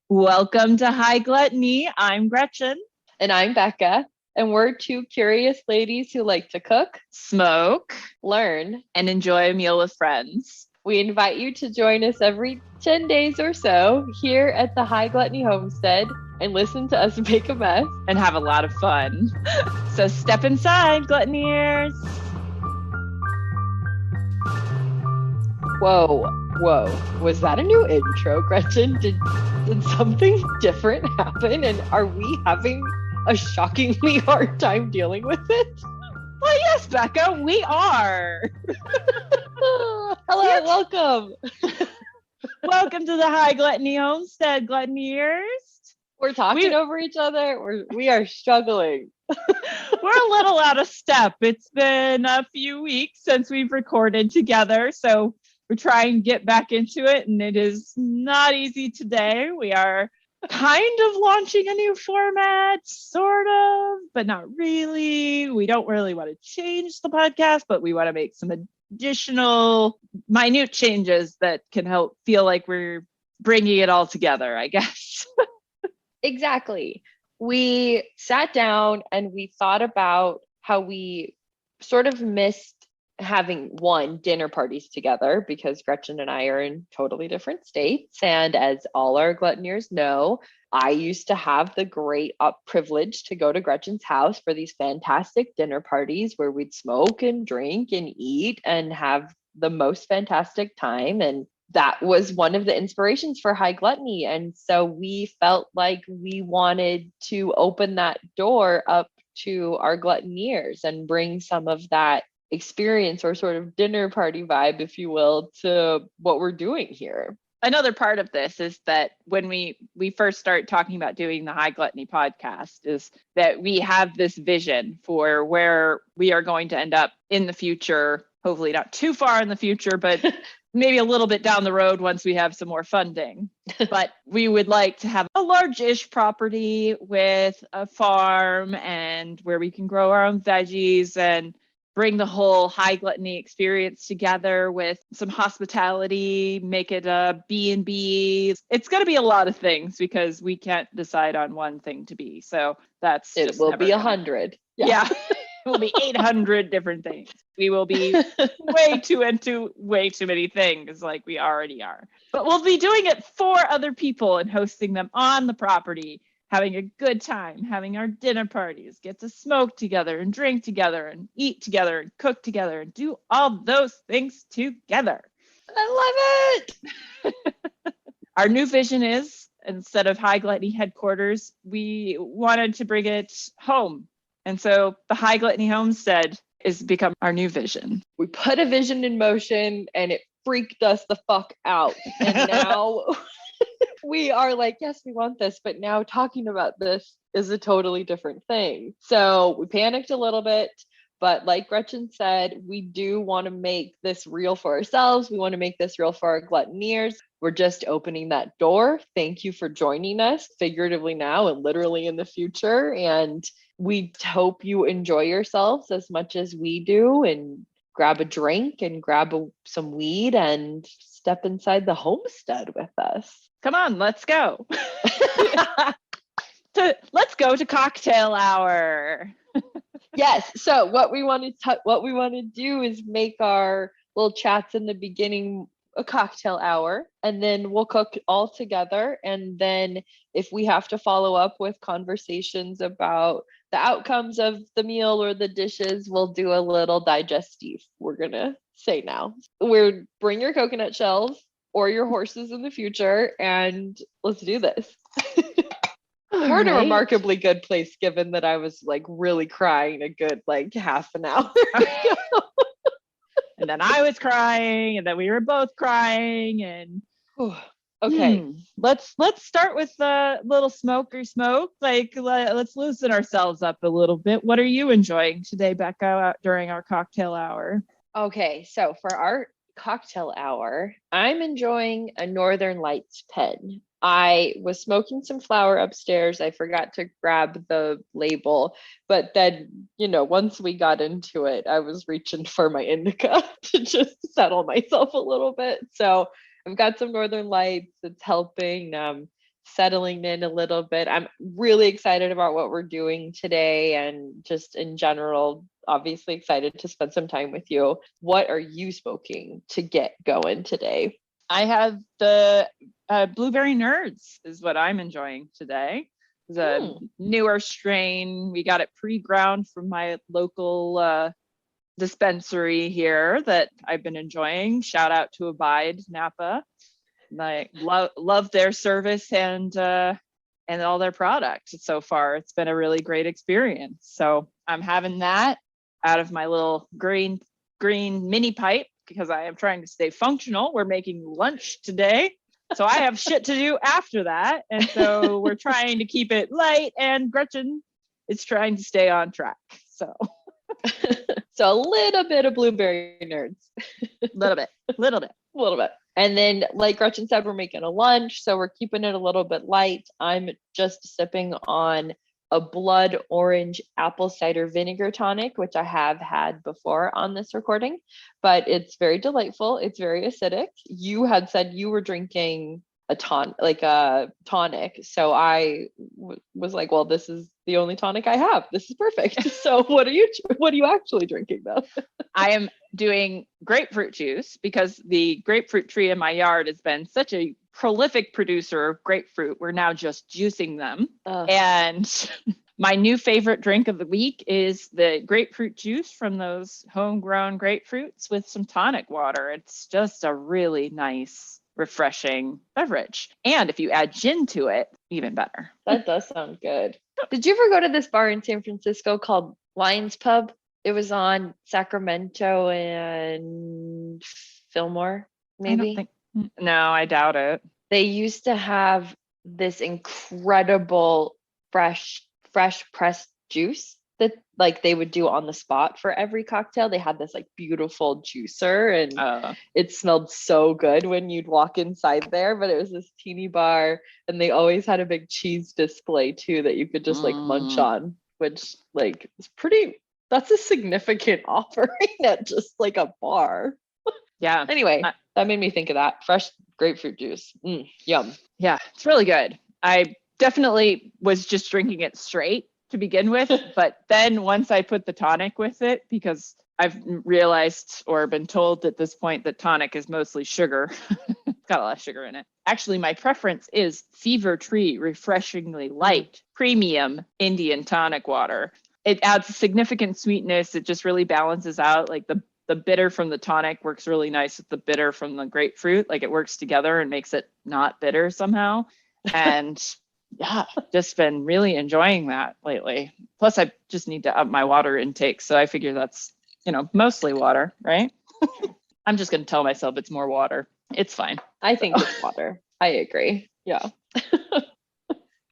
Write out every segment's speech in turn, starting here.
Welcome to High Gluttony. I'm Gretchen. And I'm Becca, and we're two curious ladies who like to cook, Smoke, learn, and enjoy a meal with friends. We invite you to join us every 10 days or so here at the High Gluttony Homestead and listen to us make a mess and have a lot of fun. So step inside, Gluttoneers. Whoa. Was that a new intro, Gretchen? Did something different happen? And are we having a shockingly hard time dealing with it? Well, yes, Becca, we are. Hello, welcome. Welcome to the High Gluttony Homestead, Gluttoneers. We're talking over each other. We are struggling. We're a little out of step. It's been a few weeks since we've recorded together, so we're trying to get back into it, and it is not easy today. We are kind of launching a new format, sort of, but not really. We don't really want to change the podcast, but we want to make some additional minute changes that can help feel like we're bringing it all together, I guess. Exactly. We sat down and we thought about how we sort of missed having dinner parties together, because Gretchen and I are in totally different states. And as all our Gluttoneers know, I used to have the great privilege to go to Gretchen's house for these fantastic dinner parties where we'd smoke and drink and eat and have the most fantastic time. And that was one of the inspirations for High Gluttony. And so we felt like we wanted to open that door up to our Gluttoneers and bring some of that experience or sort of dinner party vibe, if you will, to what we're doing here. Another part of this is that when we first start talking about doing the High Gluttony podcast is that we have this vision for where we are going to end up in the future, hopefully not too far in the future, but maybe a little bit down the road once we have some more funding. But we would like to have a large-ish property with a farm and where we can grow our own veggies and bring the whole High Gluttony experience together with some hospitality, make it a B&B. It's going to be a lot of things because we can't decide on one thing to be. So it will be 100. Yeah. It will be 800 different things. We will be way too into way too many things like we already are. But we'll be doing it for other people and hosting them on the property, having a good time, having our dinner parties, get to smoke together and drink together and eat together and cook together and do all those things together. I love it. Our new vision is, instead of High Gluttony headquarters, we wanted to bring it home. And so the High Gluttony Homestead has become our new vision. We put a vision in motion and it freaked us the fuck out. And now we are like, yes, we want this, but now talking about this is a totally different thing. So we panicked a little bit, but like Gretchen said, we do want to make this real for ourselves. We want to make this real for our Gluttoneers. We're just opening that door. Thank you for joining us, figuratively now and literally in the future. And we hope you enjoy yourselves as much as we do, and grab a drink and grab some weed and step inside the homestead with us. Come on, let's go. Let's go to cocktail hour. Yes. So what we want to do is make our little chats in the beginning a cocktail hour, and then we'll cook all together. And then if we have to follow up with conversations about the outcomes of the meal or the dishes, we'll do a little digestive. We're gonna say now. Bring your coconut shells or your horses in the future, and let's do this. We're in a remarkably good place, given that I was like really crying a good like half an hour. And then I was crying, and then we were both crying, and okay. Let's start with the little smoke. Like, let's loosen ourselves up a little bit. What are you enjoying today, Becca, during our cocktail hour? Okay, so for our cocktail hour, I'm enjoying a Northern Lights pen. I was smoking some flower upstairs. I forgot to grab the label, but then, once we got into it, I was reaching for my indica to just settle myself a little bit. So I've got some Northern Lights. It's helping settling in a little bit. I'm really excited about what we're doing today, and just in general, obviously excited to spend some time with you. What are you smoking to get going today? I have the Blueberry Nerds is what I'm enjoying today. It's a newer strain. We got it pre-ground from my local dispensary here that I've been enjoying. Shout out to Abide Napa. I love their service and all their products so far. It's been a really great experience. So I'm having that out of my little green mini pipe because I am trying to stay functional. We're making lunch today. So I have shit to do after that. And so we're trying to keep it light, and Gretchen is trying to stay on track. So so a little bit of Blueberry Nerds. little bit. And then, like Gretchen said, we're making a lunch, so we're keeping it a little bit light. I'm just sipping on a blood orange apple cider vinegar tonic, which I have had before on this recording, but it's very delightful. It's very acidic. You had said you were drinking a tonic. So I was like, well, this is the only tonic I have. This is perfect. So what are you actually drinking though? I am doing grapefruit juice because the grapefruit tree in my yard has been such a prolific producer of grapefruit. We're now just juicing them. And my new favorite drink of the week is the grapefruit juice from those homegrown grapefruits with some tonic water. It's just a really nice, refreshing beverage. And if you add gin to it, even better. That does sound good. Did you ever go to this bar in San Francisco called Lions Pub? It was on Sacramento and Fillmore, maybe? No, I doubt it. They used to have this incredible fresh pressed juice that like they would do on the spot for every cocktail. They had this like beautiful juicer, and it smelled so good when you'd walk inside there, but it was this teeny bar, and they always had a big cheese display too that you could just like munch on, which like is that's a significant offering at just like a bar. Yeah. Anyway, that made me think of that. Fresh grapefruit juice. Yum. Yeah, it's really good. I definitely was just drinking it straight to begin with, but then once I put the tonic with it, because I've realized or been told at this point that tonic is mostly sugar. It's got a lot of sugar in it. Actually, my preference is Fever Tree Refreshingly Light Premium Indian Tonic Water. It adds significant sweetness. It just really balances out. Like the bitter from the tonic works really nice with the bitter from the grapefruit. Like it works together and makes it not bitter somehow. And yeah, just been really enjoying that lately. Plus, I just need to up my water intake. So I figure that's, mostly water, right? I'm just going to tell myself it's more water. It's fine. I think it's water. I agree. Yeah.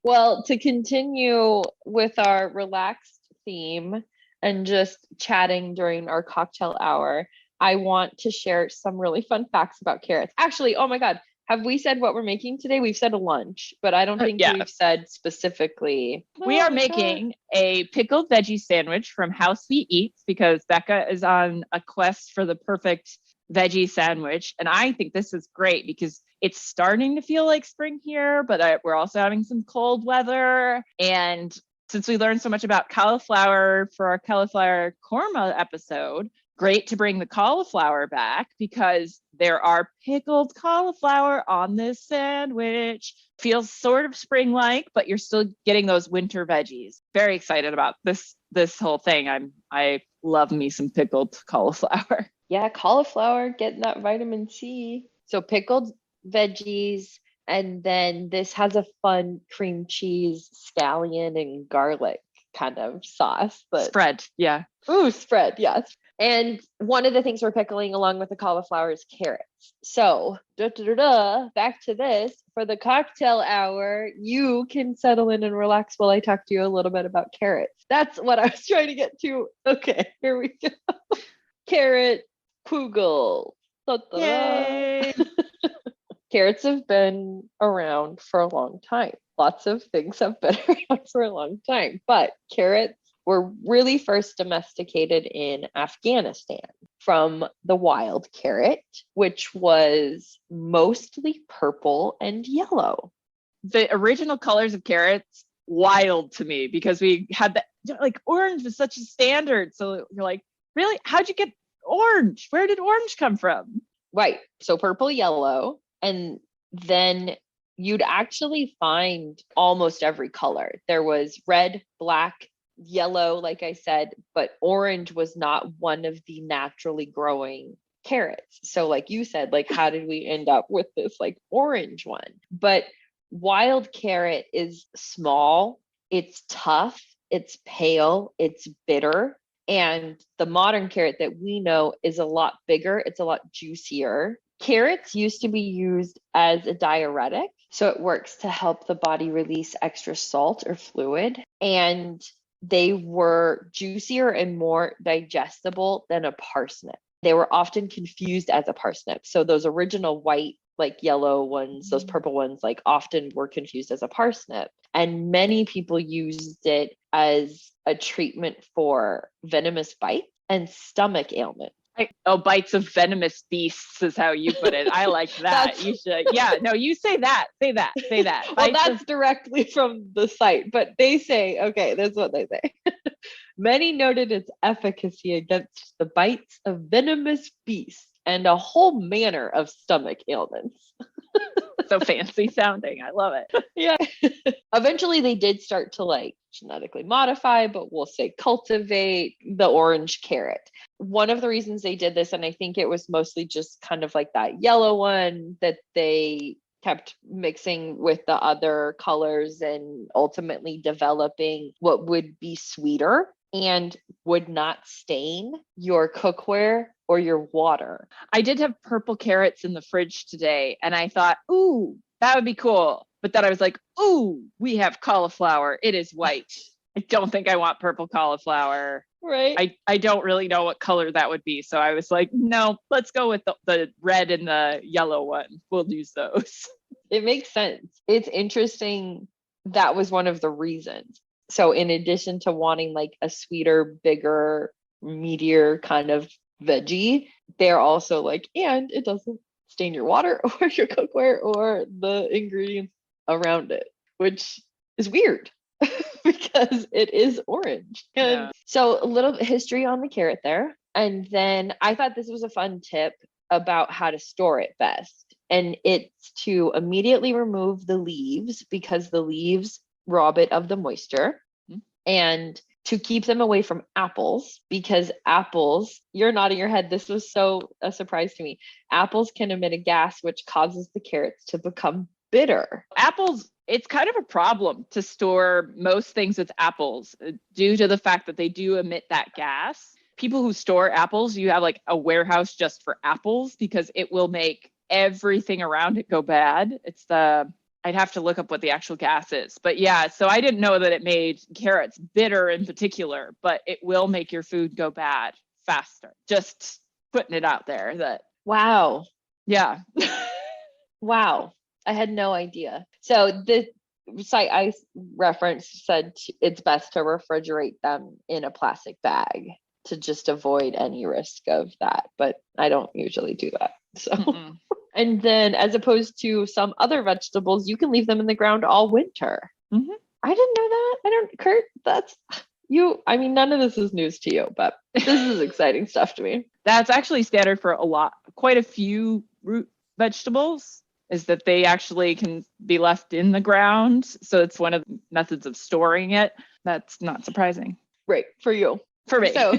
Well, to continue with our relaxed theme and just chatting during our cocktail hour, I want to share some really fun facts about carrots. Actually, oh my God, have we said what we're making today? We've said a lunch, but I don't think we've said specifically. We are making a pickled veggie sandwich from How Sweet Eats because Becca is on a quest for the perfect veggie sandwich. And I think this is great because it's starting to feel like spring here, but we're also having some cold weather. And since we learned so much about cauliflower for our cauliflower korma episode, great to bring the cauliflower back because there are pickled cauliflower on this sandwich. Feels sort of spring-like, but you're still getting those winter veggies. Very excited about this whole thing. I love me some pickled cauliflower. Yeah, cauliflower, getting that vitamin C. So pickled veggies, and then this has a fun cream cheese, scallion, and garlic kind of sauce. Spread, yeah. Ooh, spread, yes. And one of the things we're pickling along with the cauliflower is carrots. So, back to this. For the cocktail hour, you can settle in and relax while I talk to you a little bit about carrots. That's what I was trying to get to. Okay, here we go. Carrot kugel. Yay! Carrots have been around for a long time. Lots of things have been around for a long time, but carrots were really first domesticated in Afghanistan from the wild carrot, which was mostly purple and yellow. the original colors of carrots, wild to me, because we had that, like, orange was such a standard. So you're like, really? How'd you get orange? Where did orange come from? Right. So purple, yellow, and then you'd actually find almost every color. There was red, black, yellow, like I said, but orange was not one of the naturally growing carrots. So like you said, like, how did we end up with this like orange one? But wild carrot is small, it's tough, it's pale, it's bitter. And the modern carrot that we know is a lot bigger, it's a lot juicier. Carrots used to be used as a diuretic. So it works to help the body release extra salt or fluid. And they were juicier and more digestible than a parsnip. They were often confused as a parsnip. So those original white, like yellow ones, those purple ones, like often were confused as a parsnip. And many people used it as a treatment for venomous bites and stomach ailments. Bites of venomous beasts is how you put it. I like that. You should. Yeah, no, you say that. Say that. Well, that's directly from the site, but they say, okay, that's what they say. Many noted its efficacy against the bites of venomous beasts and a whole manner of stomach ailments. So fancy sounding. I love it. Yeah. Eventually they did start to like genetically modify, but we'll say cultivate the orange carrot. One of the reasons they did this, and I think it was mostly just kind of like that yellow one that they kept mixing with the other colors and ultimately developing what would be sweeter and would not stain your cookware or your water. I did have purple carrots in the fridge today, and I thought, ooh, that would be cool. But then I was like, ooh, we have cauliflower. It is white. I don't think I want purple cauliflower. Right. I don't really know what color that would be. So I was like, no, let's go with the red and the yellow one. We'll use those. It makes sense. It's interesting. That was one of the reasons. So in addition to wanting like a sweeter, bigger, meatier kind of veggie, they're also like, and it doesn't stain your water or your cookware or the ingredients around it, which is weird because it is orange. And so a little history on the carrot there. And then I thought this was a fun tip about how to store it best. And it's to immediately remove the leaves because the leaves rob it of the moisture, and to keep them away from apples because apples, you're nodding your head. This was so a surprise to me. Apples can emit a gas which causes the carrots to become bitter. Apples, it's kind of a problem to store most things with apples due to the fact that they do emit that gas. People who store apples, you have like a warehouse just for apples because it will make everything around it go bad. I'd have to look up what the actual gas is. But yeah, so I didn't know that it made carrots bitter in particular, but it will make your food go bad faster. Just putting it out there that. Wow. Yeah. Wow. I had no idea. So the site I referenced said it's best to refrigerate them in a plastic bag to just avoid any risk of that. But I don't usually do that. So. Mm-mm. And then as opposed to some other vegetables, you can leave them in the ground all winter. Mm-hmm. I didn't know that. Kurt, that's you. I mean, none of this is news to you, but this is exciting stuff to me. That's actually standard for quite a few root vegetables, is that they actually can be left in the ground. So it's one of the methods of storing it. That's not surprising. Right. For you. For me. So.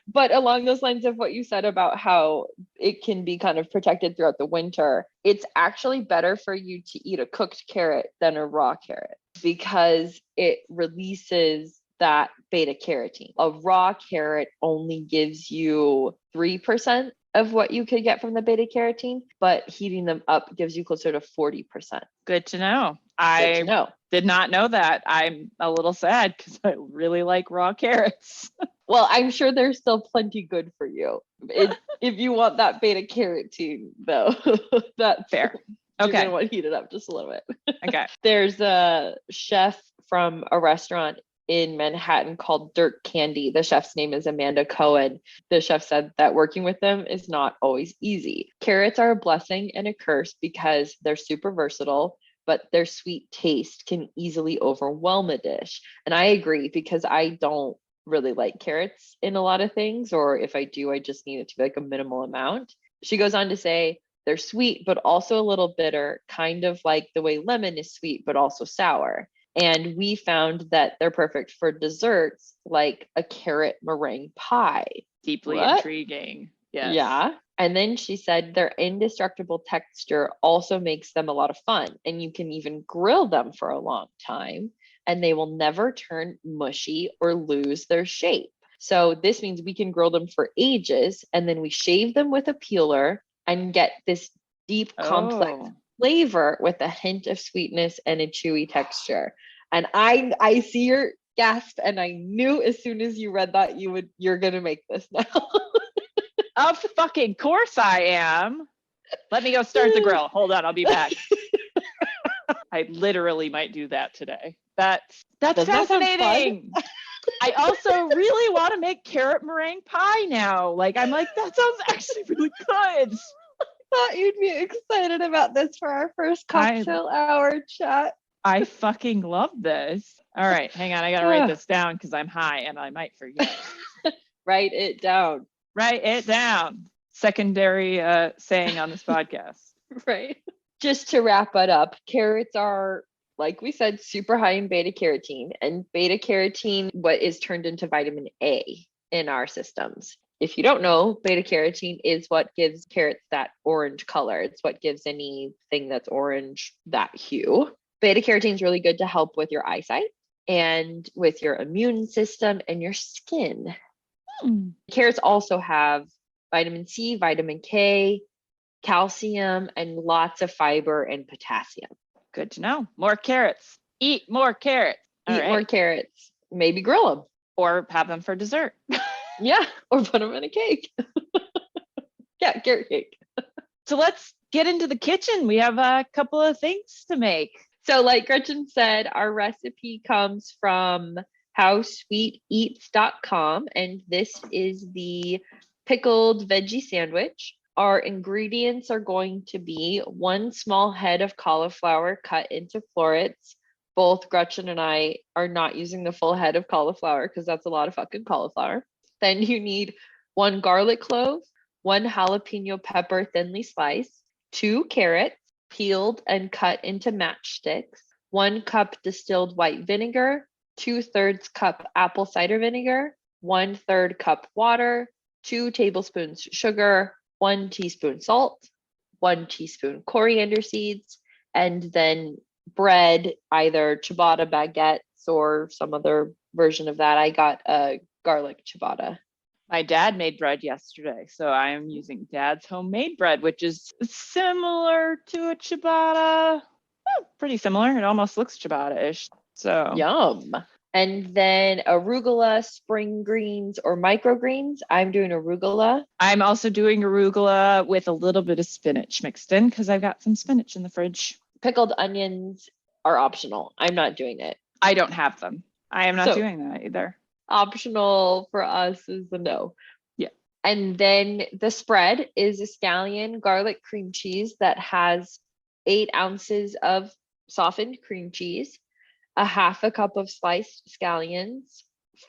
But along those lines of what you said about how it can be kind of protected throughout the winter, it's actually better for you to eat a cooked carrot than a raw carrot because it releases that beta carotene. A raw carrot only gives you 3% of what you could get from the beta carotene, but heating them up gives you closer to 40%. Good to know. I did not know that. I'm a little sad because I really like raw carrots. Well, I'm sure there's still plenty good for you if you want that beta carotene, though. That's fair. Okay. You're going to want to heat it up just a little bit. Okay. There's a chef from a restaurant in Manhattan called Dirt Candy. The chef's name is Amanda Cohen. The chef said that working with them is not always easy. Carrots are a blessing and a curse because they're super versatile. but their sweet taste can easily overwhelm a dish. And I agree, because I don't really like carrots in a lot of things, or if I do, I just need it to be like a minimal amount. She goes on to say they're sweet, but also a little bitter, kind of like the way lemon is sweet, but also sour. And we found that they're perfect for desserts like a carrot meringue pie. Deeply What? intriguing. Yes. Yeah. And then she said their indestructible texture also makes them a lot of fun. And you can even grill them for a long time and they will never turn mushy or lose their shape. So this means we can grill them for ages, and then we shave them with a peeler and get this deep, complex flavor with a hint of sweetness and a chewy texture. And I see your gasp, and I knew as soon as you read that you're gonna make this now. Of fucking course I am. Let me go start the grill. Hold on, I'll be back. I literally might do that today. That's fascinating. I also really want to make carrot meringue pie now. Like, I'm like, that sounds actually really good. Thought you'd be excited about this for our first cocktail hour chat. I fucking love this. All right, hang on. I got to write this down because I'm high and I might forget. Write it down. Write it down. Secondary saying on this podcast. Right. Just to wrap it up, carrots are, like we said, super high in beta carotene, and beta carotene, what is turned into vitamin A in our systems. If you don't know, beta carotene is what gives carrots that orange color. It's what gives anything that's orange that hue. Beta carotene is really good to help with your eyesight and with your immune system and your skin. Carrots also have vitamin C, vitamin K, calcium, and lots of fiber and potassium. Good to know. More carrots. Eat more carrots. Eat more carrots. Maybe grill them. Or have them for dessert. Yeah, or put them in a cake. Yeah, carrot cake. So let's get into the kitchen. We have a couple of things to make. So like Gretchen said, our recipe comes from howsweeteats.com, and this is the pickled veggie sandwich. Our ingredients are going to be 1 small head of cauliflower cut into florets. Both Gretchen and I are not using the full head of cauliflower because that's a lot of fucking cauliflower. Then you need 1 garlic clove, 1 jalapeno pepper thinly sliced, 2 carrots peeled and cut into matchsticks, 1 cup distilled white vinegar, 2/3 cup apple cider vinegar, 1/3 cup water, 2 tablespoons sugar, 1 teaspoon salt, 1 teaspoon coriander seeds, and then bread, either ciabatta baguettes or some other version of that. I got a garlic ciabatta. My dad made bread yesterday, so I am using Dad's homemade bread, which is similar to a ciabatta. Pretty similar. It almost looks ciabatta-ish. So yum. And then arugula, spring greens, or microgreens. I'm doing arugula. I'm also doing arugula with a little bit of spinach mixed in because I've got some spinach in the fridge. Pickled onions are optional. I'm not doing it. I don't have them. I am not doing that either. Optional for us is a no. Yeah. And then the spread is a scallion garlic cream cheese that has 8 ounces of softened cream cheese, a 1/2 cup of sliced scallions,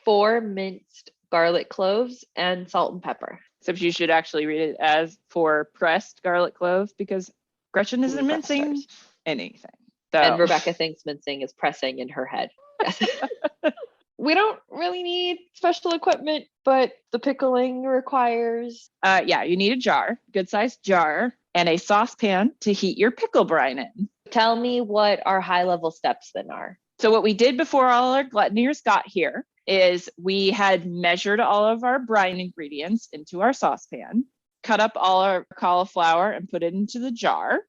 4 minced garlic cloves, and salt and pepper. Except you should actually read it as 4 pressed garlic cloves because Gretchen isn't mincing anything. So. And Rebecca thinks mincing is pressing in her head. Yes. We don't really need special equipment, but the pickling requires... Yeah, you need a jar, good sized jar, and a saucepan to heat your pickle brine in. Tell me what our high-level steps then are. So what we did before all our Gluttoneers got here is we had measured all of our brine ingredients into our saucepan, cut up all our cauliflower and put it into the jar.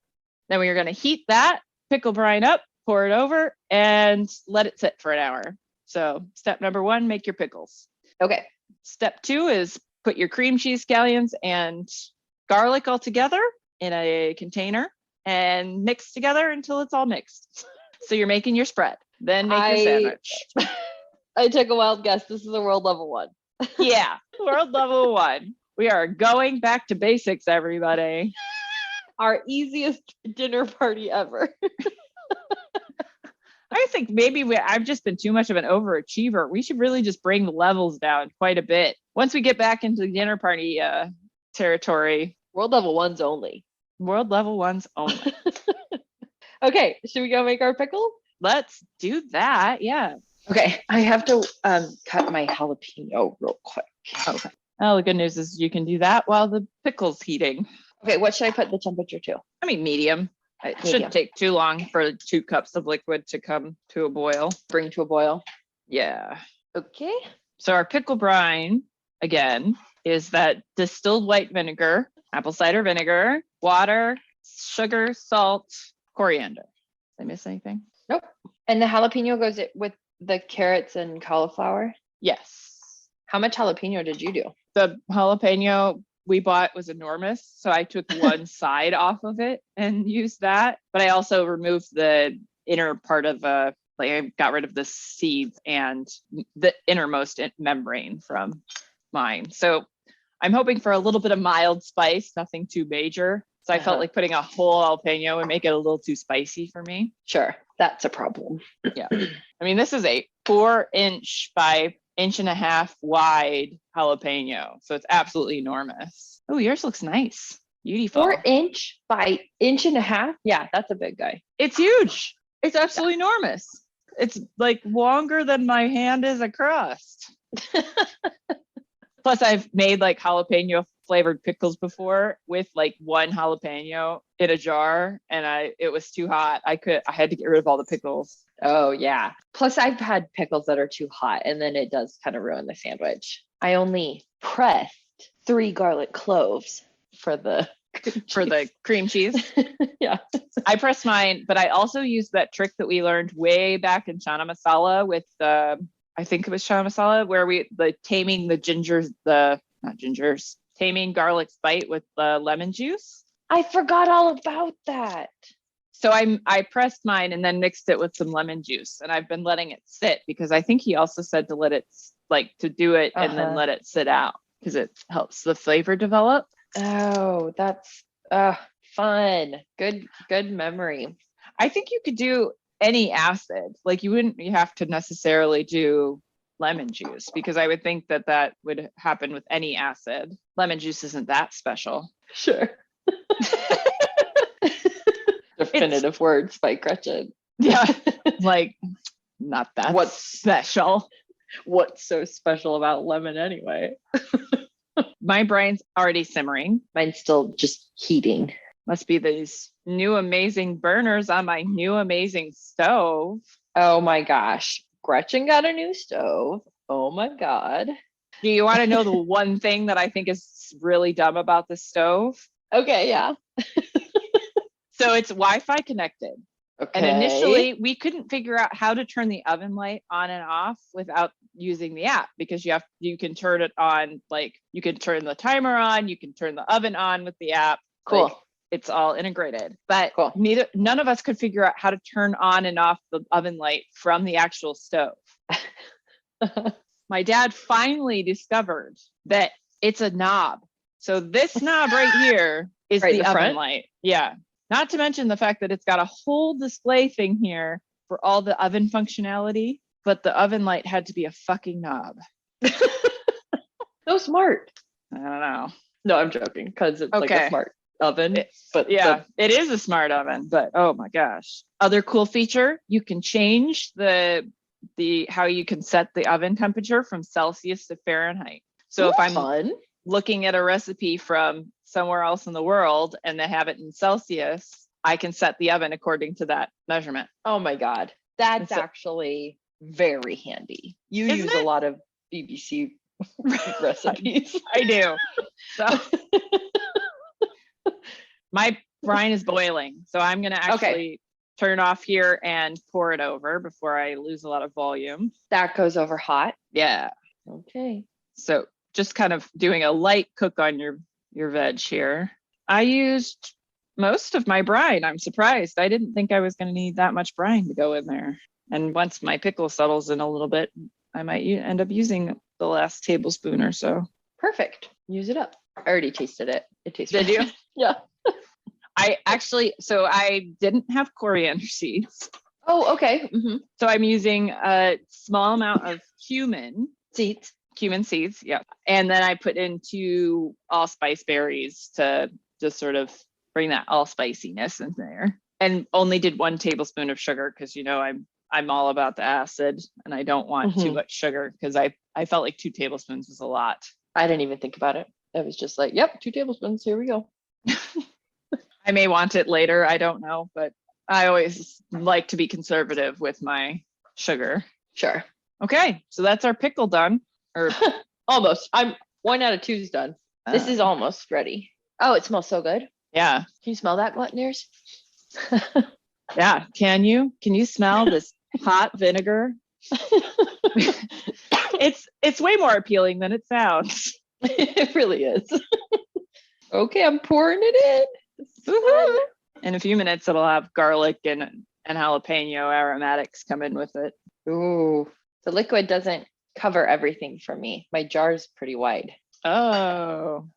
Then we were going to heat that pickle brine up, pour it over, and let it sit for an hour. So step number 1, make your pickles. Okay. Step 2 is put your cream cheese, scallions, and garlic all together in a container and mix together until it's all mixed. So you're making your spread. Then make your sandwich. I took a wild guess. This is a world level 1. Yeah, world level 1. We are going back to basics, everybody. Our easiest dinner party ever. I think maybe I've just been too much of an overachiever. We should really just bring the levels down quite a bit. Once we get back into the dinner party territory. World level ones only. World level ones only. Okay, should we go make our pickle? Let's do that. Yeah. Okay, I have to cut my jalapeno real quick. Okay. Well, the good news is you can do that while the pickle's heating. Okay, what should I put the temperature to? I mean, medium. It shouldn't take too long for 2 cups of liquid to come to a boil. Bring to a boil. Yeah. Okay. So our pickle brine, again, is that distilled white vinegar, apple cider vinegar, water, sugar, salt, coriander. Did I miss anything? Nope. And the jalapeno goes with the carrots and cauliflower? Yes. How much jalapeno did you do? The jalapeno we bought was enormous, so I took one side off of it and used that. But I also removed the inner part of I got rid of the seeds and the innermost membrane from mine. So I'm hoping for a little bit of mild spice, nothing too major. So I felt like putting a whole jalapeno would make it a little too spicy for me. Sure, that's a problem. Yeah. I mean, this is a 4-inch by 1.5 inch wide jalapeno. So it's absolutely enormous. Oh, yours looks nice. Beautiful. 4-inch by 1.5 inch? Yeah, that's a big guy. It's huge. It's absolutely enormous. It's like longer than my hand is across. Plus, I've made like jalapeno flavored pickles before with like 1 jalapeno in a jar, and it was too hot. I had to get rid of all the pickles. Oh yeah. Plus, I've had pickles that are too hot, and then it does kind of ruin the sandwich. I only pressed 3 garlic cloves for the cream cheese. Yeah. I pressed mine, but I also used that trick that we learned way back in Chana Masala with I think it was Chana Masala, where taming garlic spite with the lemon juice. I forgot all about that. So I pressed mine and then mixed it with some lemon juice, and I've been letting it sit because I think he also said to let it to do it and then let it sit out because it helps the flavor develop. Oh, that's fun. Good memory. I think you could do any acid. Like you wouldn't have to necessarily do lemon juice because I would think that would happen with any acid. Lemon juice isn't that special. Sure. Definitive words by Gretchen. Yeah. Like not that what's special. What's so special about lemon anyway? My brine's already simmering. Mine's still just heating. Must be these new amazing burners on my new amazing stove. Oh my gosh. Gretchen got a new stove. Oh my God. Do you want to know the one thing that I think is really dumb about this stove? Okay, yeah. So it's Wi-Fi connected. Okay. And initially we couldn't figure out how to turn the oven light on and off without using the app because you can turn it on, like you can turn the timer on, you can turn the oven on with the app. Cool. Like, it's all integrated. But cool. None of us could figure out how to turn on and off the oven light from the actual stove. My dad finally discovered that it's a knob. So this knob right here is the oven front light. Yeah. Not to mention the fact that it's got a whole display thing here for all the oven functionality, but the oven light had to be a fucking knob. So smart. I don't know. No, I'm joking because it's like a smart oven. But yeah, it is a smart oven, but oh my gosh. Other cool feature, you can change the how you can set the oven temperature from Celsius to Fahrenheit. So if I'm looking at a recipe from somewhere else in the world and they have it in Celsius, I can set the oven according to that measurement. Oh my God. That's actually very handy. You use a lot of BBC recipes. I do. So my brine is boiling. So I'm going to actually turn off here and pour it over before I lose a lot of volume. That goes over hot? Yeah. Okay. So just kind of doing a light cook on your veg here. I used most of my brine. I'm surprised. I didn't think I was going to need that much brine to go in there. And once my pickle settles in a little bit, I might end up using the last tablespoon or so. Perfect. Use it up. I already tasted it. It tastes Did you? Yeah. I didn't have coriander seeds. Oh, okay. So I'm using a small amount of cumin Seeds. seeds. Yeah. And then I put in 2 allspice berries to just sort of bring that allspiciness in there. And only did 1 tablespoon of sugar because, I'm all about the acid and I don't want too much sugar because I felt like 2 tablespoons was a lot. I didn't even think about it. I was just like, yep, 2 tablespoons. Here we go. I may want it later. I don't know, but I always like to be conservative with my sugar. Sure. Okay. So that's our pickle done. Or almost. I'm 1 out of 2 is done. This is almost ready. Oh, it smells so good. Yeah. Can you smell that, Gluttoneers? Yeah. Can you smell this hot vinegar? It's way more appealing than it sounds. It really is. Okay, I'm pouring it in. In a few minutes, it'll have garlic and jalapeno aromatics come in with it. Ooh, the liquid doesn't cover everything for me. My jar's pretty wide. Oh.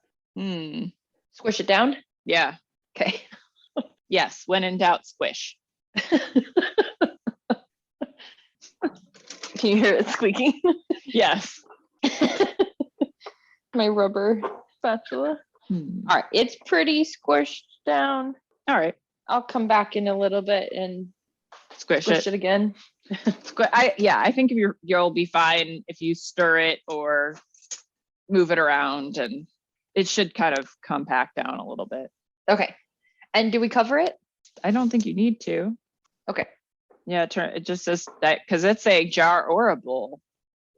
Squish it down? Yeah. Okay. Yes. When in doubt, squish. Can you hear it squeaking? Yes. My rubber spatula. All right, it's pretty squished down. All right. I'll come back in a little bit and Squish it again. I think you'll be fine if you stir it or move it around, and it should kind of compact down a little bit. Okay. And do we cover it? I don't think you need to. Okay. Yeah, it just says that because it's a jar or a bowl.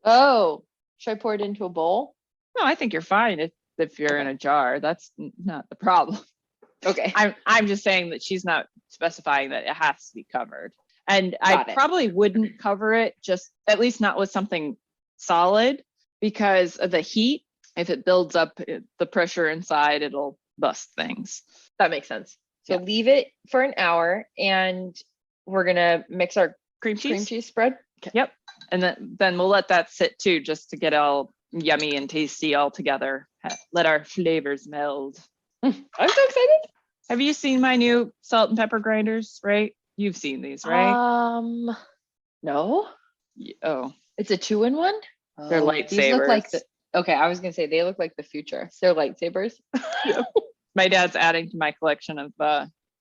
Oh, should I pour it into a bowl? No, I think you're fine if you're in a jar. That's not the problem. Okay. I'm just saying that she's not specifying that it has to be covered. And I probably wouldn't cover it, just at least not with something solid, because of the heat. If it builds up the pressure inside, it'll bust things. That makes sense. So leave it for an hour and we're going to mix our cream cheese spread. Okay. Yep. And then we'll let that sit too, just to get all yummy and tasty all together. Let our flavors meld. I'm so excited. Have you seen my new salt and pepper grinders, right? You've seen these, right? No. Oh. It's a 2-in-1? They're lightsabers. These look like okay, I was going to say they look like the future. They're lightsabers. My dad's adding to my collection of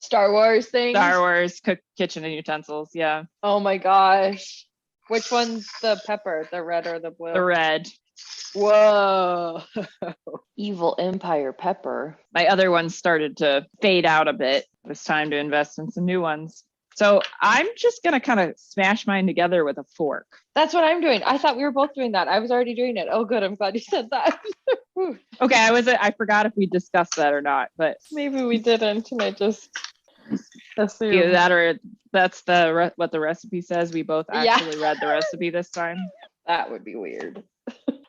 Star Wars things. Star Wars kitchen and utensils. Yeah. Oh my gosh. Which one's the pepper? The red or the blue? The red. Whoa. Evil Empire pepper. My other ones started to fade out a bit. It was time to invest in some new ones. So I'm just going to kind of smash mine together with a fork. That's what I'm doing. I thought we were both doing that. I was already doing it. Oh, good. I'm glad you said that. Okay. I forgot if we discussed that or not, but maybe we didn't. And I just assumed. Either that or that's what the recipe says. We both actually read the recipe this time. That would be weird.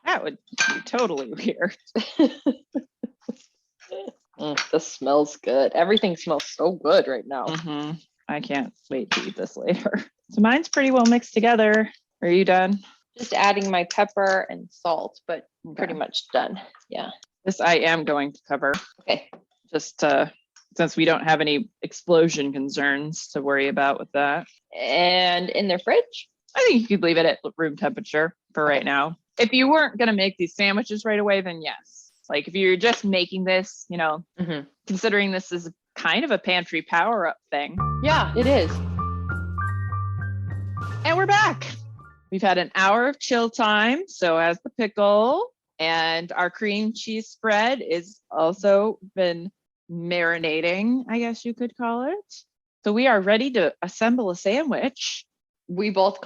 That would be totally weird. This smells good. Everything smells so good right now. Mm-hmm. I can't wait to eat this later. So mine's pretty well mixed together. Are you done? Just adding my pepper and salt, but pretty much done. Yeah. This I am going to cover. Okay. Just since we don't have any explosion concerns to worry about with that. And in their fridge? I think you could leave it at room temperature for right now. If you weren't going to make these sandwiches right away, then yes. Like if you're just making this, considering this is kind of a pantry power-up thing. Yeah, it is. And we're back. We've had an hour of chill time. So has the pickle, and our cream cheese spread is also been marinating, I guess you could call it. So we are ready to assemble a sandwich. We both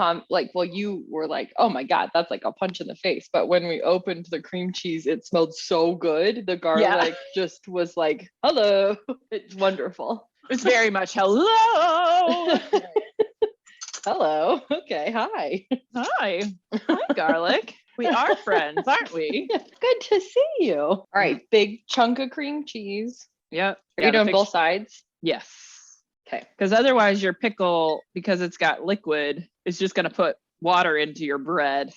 you were like, oh my God, that's like a punch in the face. But when we opened the cream cheese, it smelled so good. The garlic just was like, hello. It's wonderful. It's very much hello. Hello. Okay. Hi. Hi, garlic. We are friends, aren't we? Good to see you. All right. Big chunk of cream cheese. Yep. Are you doing both sides? Yes. Okay. Because otherwise your pickle, because it's got liquid, is just going to put water into your bread.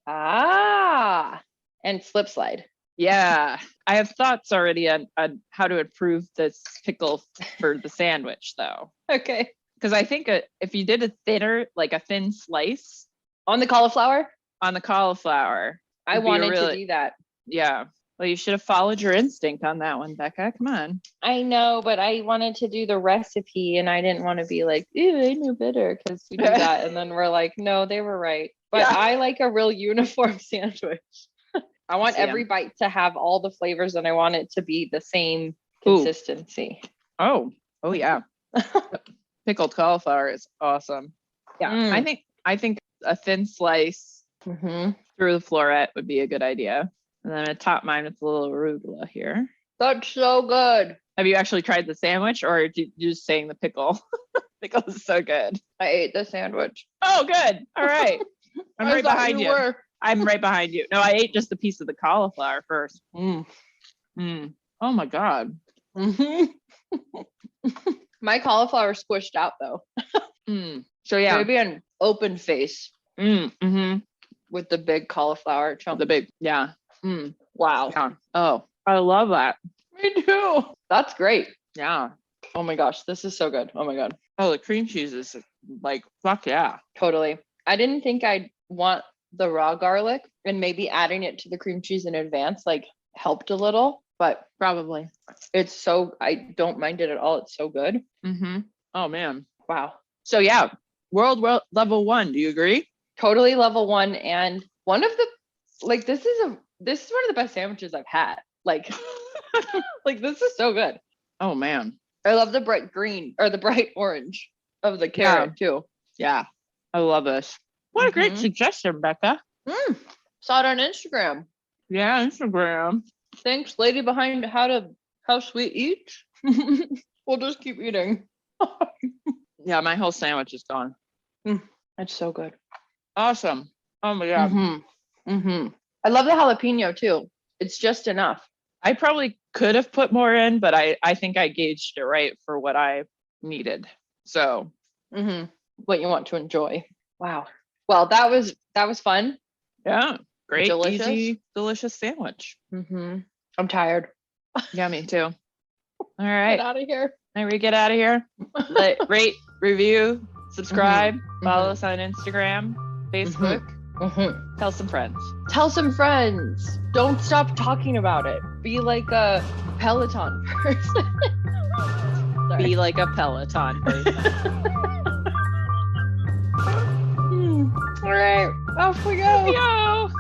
And slip slide. Yeah, I have thoughts already on how to improve this pickle for the sandwich, though. Okay. Because I think if you did a thin slice On the cauliflower? on the cauliflower, I it'd be wanted to do that. Yeah. Well, you should have followed your instinct on that one, Becca. Come on. I know, but I wanted to do the recipe and I didn't want to be like, ew, I knew better because we do that. And then we're like, no, they were right. But Yeah. I like a real uniform sandwich. I want Sam. every bite to have all the flavors and I want it to be the same Ooh. consistency. Oh yeah. Pickled cauliflower is awesome. Yeah. Mm. I think a thin slice Mm-hmm. through the floret would be a good idea. And then I'm gonna top mine with a little arugula here. That's so good. Have you actually tried the sandwich, or are you just saying the pickle? Pickle is so good. I ate the sandwich. Oh, good. All right. I'm I right thought behind you. were. I'm right behind you. No, I ate just a piece of the cauliflower first. Mm. Oh my God. Mm-hmm. My cauliflower squished out though. So yeah. Maybe an open face with the big cauliflower chunk. The big, yeah. Wow. Yeah. Oh, I love that. Me too. That's great. Yeah. Oh my gosh, this is so good. Oh my God. Oh, the cream cheese is like, fuck yeah. Totally. I didn't think I'd want the raw garlic, and maybe adding it to the cream cheese in advance like helped a little, but Probably. I don't mind it at all. It's so good. Oh man. Wow. So yeah, world level 1. Do you agree? Totally level 1. And one of the, like, this is one of the best sandwiches I've had. Like, like this is so good. Oh man. I love the bright green or the bright orange of the carrot too. Yeah. I love this. What a great suggestion, Becca. Saw it on Instagram. Yeah, Instagram. Thanks, lady behind how sweet eats. We'll just keep eating. Yeah, my whole sandwich is gone. That's so good. Awesome. Oh my God. I love the jalapeno too. It's just enough. I probably could have put more in, but I think I gauged it right for what I needed. So what you want to enjoy. Wow. Well, that was fun. yeah, great, Delicious. easy, delicious sandwich. I'm tired. Yeah, me too. All right. Get out of here. Now we get out of here. Rate, review, subscribe, follow us on Instagram, Facebook. Tell some friends. Tell some friends. Don't stop talking about it. Be like a Peloton person. Be like a Peloton person. All right. Off we go. Yo.